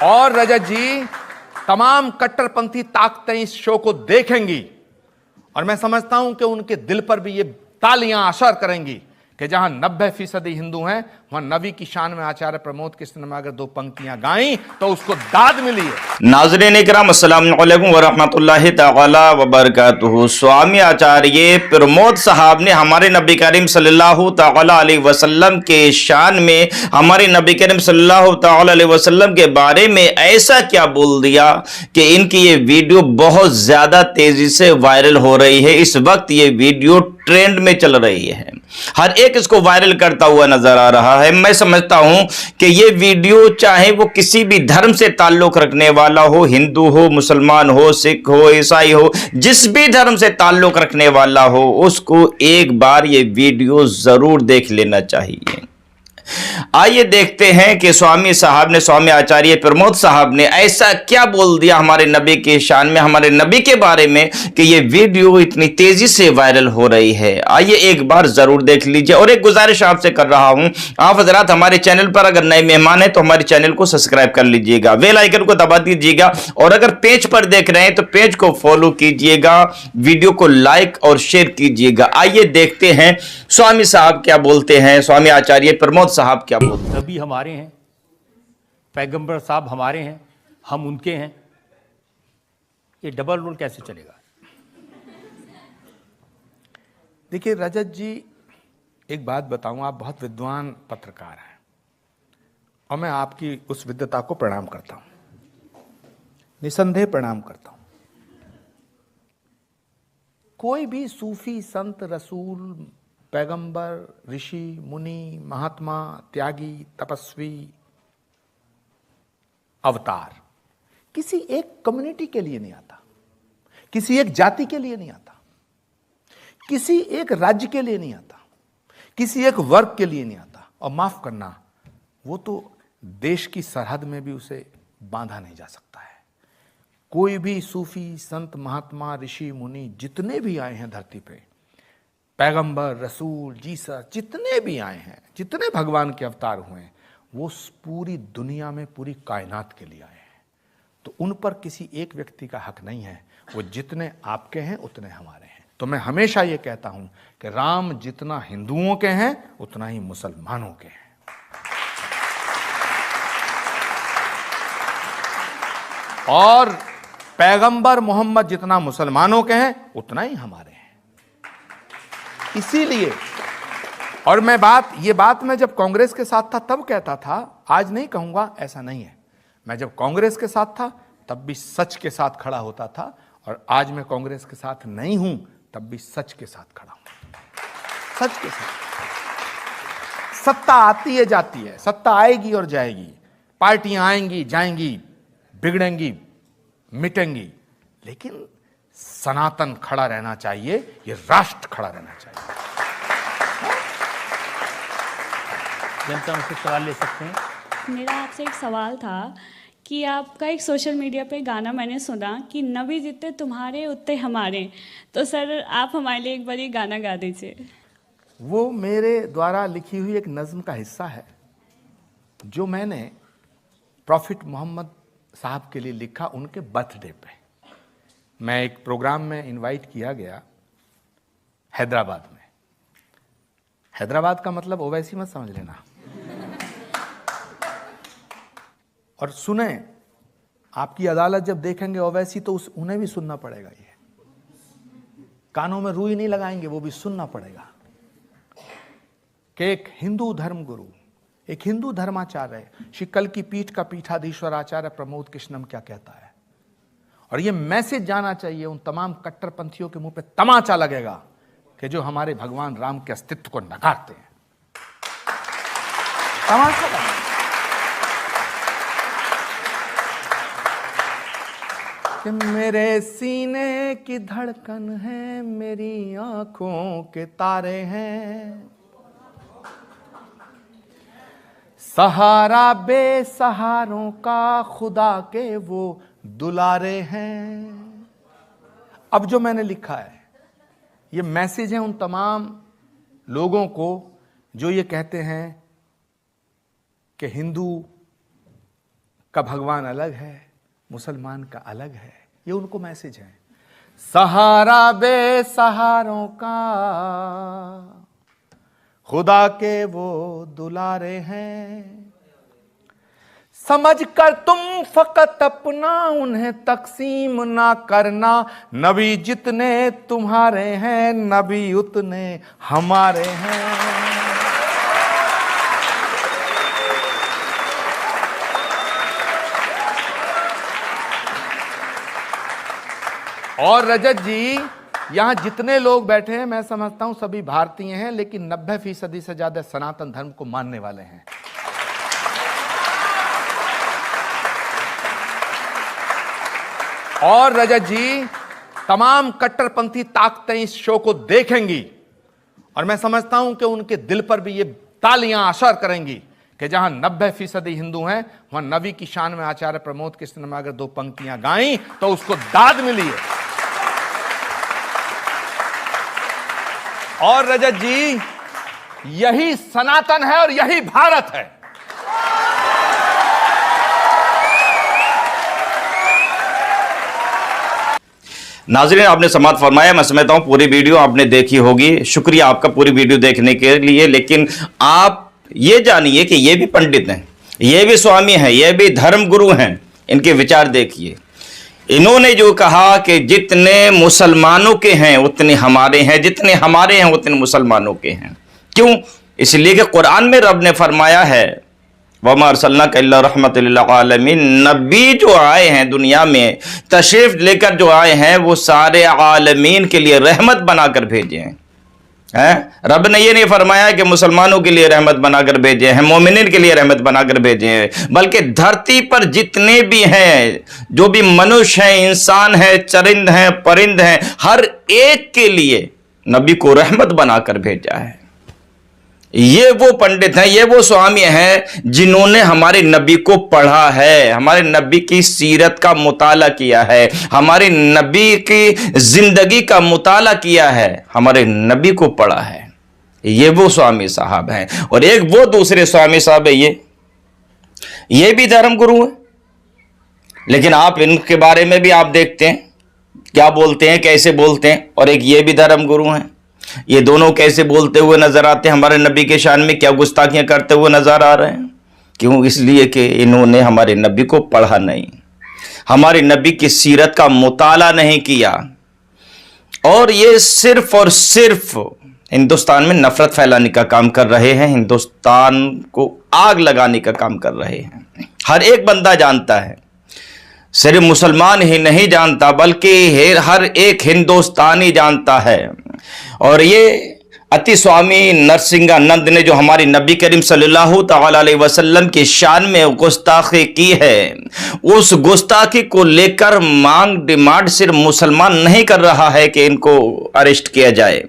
और रजत जी, तमाम कट्टरपंथी ताकतें इस शो को देखेंगी और मैं समझता हूं कि उनके दिल पर भी ये तालियां असर करेंगी कि जहां 90% हिंदू हैं, वहां नबी की शान में आचार्य प्रमोद कृष्ण ने अगर 2 पंक्तियां गाई तो उसको दाद मिली है। नाज़रीन इकराम, अस्सलाम वालेकुम वरहमतुल्लाहि तआला वबरकातुहू। स्वामी आचार्य प्रमोद साहब ने हमारे नबी करीम सल्लल्लाहु तआला अलैहि वसल्लम के शान में, हमारे नबी करीम सल्लल्लाहु तआला अलैहि वसल्लम के बारे में ऐसा क्या बोल दिया कि इनकी ये वीडियो बहुत ज्यादा तेजी से वायरल हो रही है। इस वक्त ये वीडियो ट्रेंड में चल रही है, हर एक इसको वायरल करता हुआ नजर आ रहा है। मैं समझता हूं कि ये वीडियो चाहे वो किसी भी धर्म से ताल्लुक रखने वाला हो, हिंदू हो, मुसलमान हो, सिख हो, ईसाई हो, जिस भी धर्म से ताल्लुक रखने वाला हो, उसको एक बार ये वीडियो जरूर देख लेना चाहिए। आइए देखते हैं कि स्वामी साहब ने, स्वामी आचार्य प्रमोद साहब ने ऐसा क्या बोल दिया हमारे नबी के शान में, हमारे नबी के बारे में कि ये वीडियो इतनी तेजी से वायरल हो रही है। आइए एक बार जरूर देख लीजिए। और एक गुजारिश आपसे कर रहा हूं, आप हजरात हमारे चैनल पर अगर नए मेहमान हैं तो हमारे चैनल को सब्सक्राइब कर लीजिएगा, बेल आइकन को दबा दीजिएगा, और अगर पेज पर देख रहे हैं तो पेज को फॉलो कीजिएगा, वीडियो को लाइक और शेयर कीजिएगा। आइए देखते हैं स्वामी साहब क्या बोलते हैं, स्वामी आचार्य प्रमोद साहब क्या बोलते हैं। नबी हमारे हैं, पैगंबर साहब हमारे हैं, हम उनके हैं। ये डबल रोल कैसे चलेगा? देखिए रजत जी, एक बात बताऊं, आप बहुत विद्वान पत्रकार हैं और मैं आपकी उस विद्वता को प्रणाम करता हूं, निसंदेह प्रणाम करता हूं। कोई भी सूफी, संत, रसूल, पैगंबर, ऋषि, मुनि, महात्मा, त्यागी, तपस्वी, अवतार किसी एक कम्युनिटी के लिए नहीं आता, किसी एक जाति के लिए नहीं आता, किसी एक राज्य के लिए नहीं आता, किसी एक वर्ग के लिए नहीं आता। और माफ करना, वो तो देश की सरहद में भी उसे बांधा नहीं जा सकता है। कोई भी सूफी, संत, महात्मा, ऋषि, मुनि जितने भी आए हैं धरती पे, पैगंबर, रसूल, जीसस, जितने भी आए हैं, जितने भगवान के अवतार हुए हैं, वो पूरी दुनिया में, पूरी कायनात के लिए आए हैं। तो उन पर किसी एक व्यक्ति का हक नहीं है। वो जितने आपके हैं उतने हमारे हैं। तो मैं हमेशा ये कहता हूं कि राम जितना हिंदुओं के हैं उतना ही मुसलमानों के हैं। और पैगंबर मोहम्मद जितना मुसलमानों के हैं उतना ही हमारे हैं। इसीलिए, और ये बात मैं जब कांग्रेस के साथ था तब कहता था, आज नहीं कहूंगा, ऐसा नहीं है। मैं जब कांग्रेस के साथ था तब भी सच के साथ खड़ा होता था, और आज मैं कांग्रेस के साथ नहीं हूं तब भी सच के साथ खड़ा हूं। सच के साथ। सत्ता आती है, जाती है, सत्ता आएगी और जाएगी, पार्टियां आएंगी, जाएंगी, बिगड़ेंगी, मिटेंगी, लेकिन सनातन खड़ा रहना चाहिए, ये राष्ट्र खड़ा रहना चाहिए। जनता मुझसे सवाल ले सकते हैं। मेरा आपसे एक सवाल था कि आपका एक सोशल मीडिया पे गाना मैंने सुना कि नबी जितने तुम्हारे उतने हमारे, तो सर आप हमारे लिए एक बार ये गाना गा दीजिए। वो मेरे द्वारा लिखी हुई एक नज्म का हिस्सा है जो मैंने प्रॉफिट मोहम्मद साहब के लिए लिखा उनके बर्थडे पे। मैं एक प्रोग्राम में इनवाइट किया गया हैदराबाद में। हैदराबाद का मतलब ओवैसी मत समझ लेना। और सुने, आपकी अदालत जब देखेंगे ओवैसी तो उन्हें भी सुनना पड़ेगा। ये कानों में रुई नहीं लगाएंगे, वो भी सुनना पड़ेगा कि एक हिंदू धर्म गुरु, एक हिंदू धर्माचार्य, शिकल की पीठ का पीठाधीश्वर आचार्य प्रमोद कृष्णम क्या कहता है। और ये मैसेज जाना चाहिए उन तमाम कट्टरपंथियों के मुंह पे तमाचा लगेगा कि जो हमारे भगवान राम के अस्तित्व को नकारते हैं। तमाचा लगेगा कि मेरे सीने की धड़कन है, मेरी आंखों के तारे हैं, सहारा बेसहारों का खुदा के वो दुलारे हैं। अब जो मैंने लिखा है ये मैसेज है उन तमाम लोगों को जो ये कहते हैं कि हिंदू का भगवान अलग है, मुसलमान का अलग है। ये उनको मैसेज है। सहारा बेसहारों का खुदा के वो दुलारे हैं, समझ कर तुम फकत अपना उन्हें तकसीम ना करना। नबी जितने तुम्हारे हैं, नबी उतने हमारे हैं। और रजत जी, यहां जितने लोग बैठे हैं मैं समझता हूं सभी भारतीय हैं, लेकिन 90% से ज्यादा सनातन धर्म को मानने वाले हैं। और रजत जी, तमाम कट्टरपंथी ताकतें इस शो को देखेंगी और मैं समझता हूं कि उनके दिल पर भी ये तालियां असर करेंगी कि जहां 90% हिंदू हैं, वहां नबी की शान में आचार्य प्रमोद कृष्ण ने अगर 2 पंक्तियां गाई तो उसको दाद मिली है। और रजत जी, यही सनातन है और यही भारत है। नाज़रीन, आपने समाअत फरमाया। मैं समझता हूं पूरी वीडियो आपने देखी होगी। शुक्रिया आपका पूरी वीडियो देखने के लिए। लेकिन आप ये जानिए कि ये भी पंडित हैं, ये भी स्वामी हैं, ये भी धर्म गुरु हैं। इनके विचार देखिए। इन्होंने जो कहा कि जितने मुसलमानों के हैं उतने हमारे हैं, जितने हमारे हैं उतने मुसलमानों के हैं। क्यों? इसलिए कि कुरान में रब ने फरमाया है, वमा अरसलनाका इल्ला रहमतल लिल आलमीन। नबी जो आए हैं दुनिया में, तशरीफ लेकर जो आए हैं, वो सारे आलमीन के लिए रहमत बनाकर भेजे हैं। रब ने ये नहीं फरमाया कि मुसलमानों के लिए रहमत बनाकर भेजे हैं, मोमिनीन के लिए रहमत बनाकर भेजे हैं, बल्कि धरती पर जितने भी हैं, जो भी मनुष्य हैं, इंसान हैं, चरिंद हैं, परिंद हैं, हर एक के लिए नबी को रहमत बनाकर भेजा है। ये वो पंडित हैं, ये वो स्वामी हैं जिन्होंने हमारे नबी को पढ़ा है, हमारे नबी की सीरत का मुताला किया है, हमारे नबी की जिंदगी का मुताला किया है, हमारे नबी को पढ़ा है। ये वो स्वामी साहब हैं। और एक वो दूसरे स्वामी साहब है, ये भी धर्म गुरु हैं। लेकिन आप इनके बारे में भी आप देखते हैं क्या बोलते हैं, कैसे बोलते हैं। और एक ये भी धर्म गुरु हैं। ये दोनों कैसे बोलते हुए नजर आते हैं, हमारे नबी के शान में क्या गुस्ताखियां करते हुए नजर आ रहे हैं। क्यों? इसलिए कि इन्होंने हमारे नबी को पढ़ा नहीं, हमारे नबी की सीरत का मुताला नहीं किया। और ये सिर्फ और सिर्फ हिंदुस्तान में नफरत फैलाने का काम कर रहे हैं, हिंदुस्तान को आग लगाने का काम कर रहे हैं। हर एक बंदा जानता है, सिर्फ मुसलमान ही नहीं जानता बल्कि हर एक हिंदुस्तानी जानता है। और ये अति स्वामी नरसिंहानंद ने जो हमारे नबी करीम सल्लल्लाहु अलैहि वसल्लम की शान में गुस्ताखी की है, उस गुस्ताखी को लेकर मांग डिमांड सिर्फ मुसलमान नहीं कर रहा है कि इनको अरेस्ट किया जाए,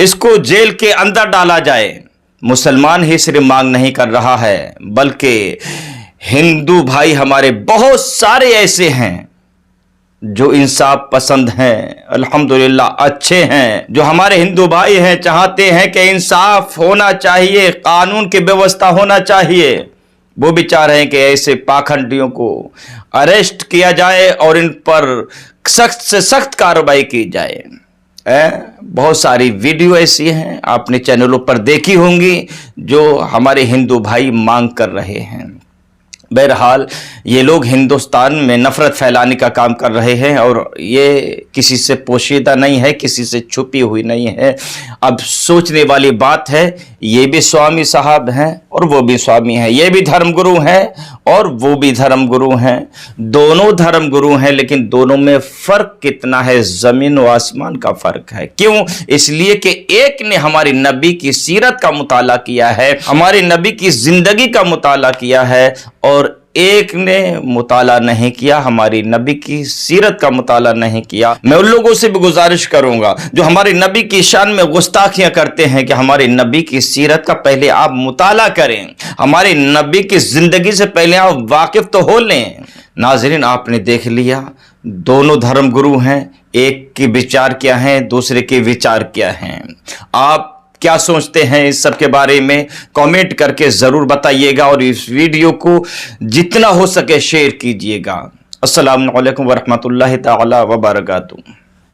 इसको जेल के अंदर डाला जाए। मुसलमान ही सिर्फ मांग नहीं कर रहा है, बल्कि हिंदू भाई हमारे बहुत सारे ऐसे हैं जो इंसाफ पसंद हैं, अल्हम्दुलिल्लाह अच्छे हैं, जो हमारे हिंदू भाई हैं, चाहते हैं कि इंसाफ होना चाहिए, कानून की व्यवस्था होना चाहिए। वो भी चाह रहे हैं कि ऐसे पाखंडियों को अरेस्ट किया जाए और इन पर सख्त से सख्त कार्रवाई की जाए। बहुत सारी वीडियो ऐसी हैं आपने चैनलों पर देखी होंगी जो हमारे हिंदू भाई मांग कर रहे हैं। बहरहाल ये लोग हिंदुस्तान में नफरत फैलाने का काम कर रहे हैं और ये किसी से पोशीदा नहीं है, किसी से छुपी हुई नहीं है। अब सोचने वाली बात है, ये भी स्वामी साहब हैं और वो भी स्वामी हैं, ये भी धर्मगुरु हैं और वो भी धर्मगुरु हैं। दोनों धर्मगुरु हैं, लेकिन दोनों में फर्क कितना है, जमीन व आसमान का फर्क है। क्यों? इसलिए कि एक ने हमारे नबी की सीरत का मुताला किया है, हमारे नबी की जिंदगी का मुताला किया है, और एक ने मुताला नहीं किया, हमारी नबी की सीरत का मुताला नहीं किया। मैं उन लोगों से भी गुजारिश करूंगा जो हमारे नबी की शान में गुस्ताखियां करते हैं कि हमारे नबी की सीरत का पहले आप मुताला करें, हमारे नबी की जिंदगी से पहले आप वाकिफ तो हो लें। नाज़रीन, आपने देख लिया दोनों धर्म गुरु हैं, एक के विचार क्या हैं, दूसरे के विचार क्या हैं। आप क्या सोचते हैं इस सब के बारे में कमेंट करके ज़रूर बताइएगा और इस वीडियो को जितना हो सके शेयर कीजिएगा। अस्सलामु अलैकुम वरहमतुल्लाहि ताला वबरकातुहू।